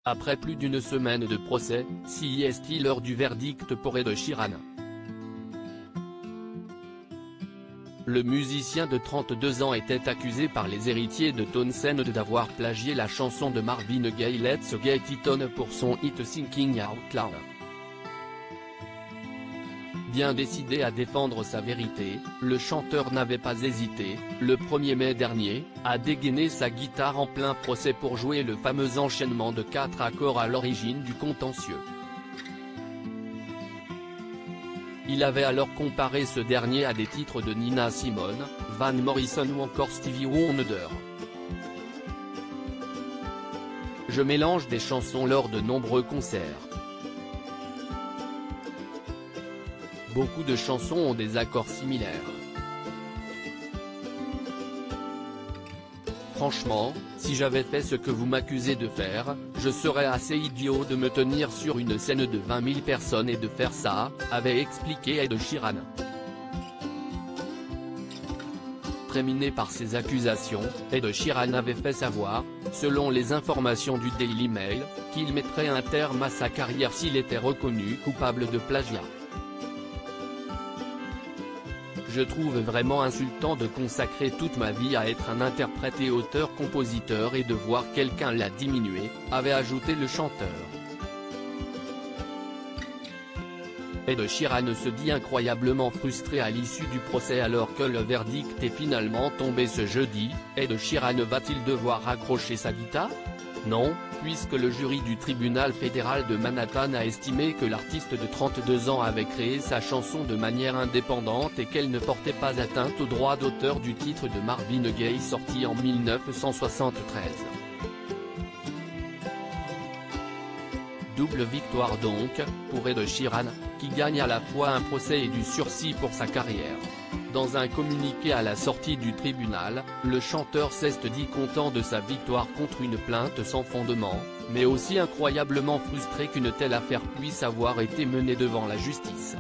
Après plus d'une semaine de procès, est-il l'heure du verdict pour Ed Sheeran? Le musicien de 32 ans était accusé par les héritiers de Townsend d'avoir plagié la chanson de Marvin Gaye Let's Get It On pour son hit Thinking Out Loud. Bien décidé à défendre sa vérité, le chanteur n'avait pas hésité, le 1er mai dernier, à dégainer sa guitare en plein procès pour jouer le fameux enchaînement de 4 accords à l'origine du contentieux. Il avait alors comparé ce dernier à des titres de Nina Simone, Van Morrison ou encore Stevie Wonder. Je mélange des chansons lors de nombreux concerts. Beaucoup de chansons ont des accords similaires. Franchement, si j'avais fait ce que vous m'accusez de faire, je serais assez idiot de me tenir sur une scène de 20 000 personnes et de faire ça, avait expliqué Ed Sheeran. Très miné par ces accusations, Ed Sheeran avait fait savoir, selon les informations du Daily Mail, qu'il mettrait un terme à sa carrière s'il était reconnu coupable de plagiat. Je trouve vraiment insultant de consacrer toute ma vie à être un interprète et auteur-compositeur et de voir quelqu'un la diminuer, avait ajouté le chanteur. Ed Sheeran se dit incroyablement frustré à l'issue du procès alors que le verdict est finalement tombé ce jeudi. Ed Sheeran va-t-il devoir raccrocher sa guitare? Non, puisque le jury du tribunal fédéral de Manhattan a estimé que l'artiste de 32 ans avait créé sa chanson de manière indépendante et qu'elle ne portait pas atteinte au droit d'auteur du titre de Marvin Gaye sorti en 1973. Double victoire donc, pour Ed Sheeran, qui gagne à la fois un procès et du sursis pour sa carrière. Dans un communiqué à la sortie du tribunal, le chanteur s'est dit content de sa victoire contre une plainte sans fondement, mais aussi incroyablement frustré qu'une telle affaire puisse avoir été menée devant la justice.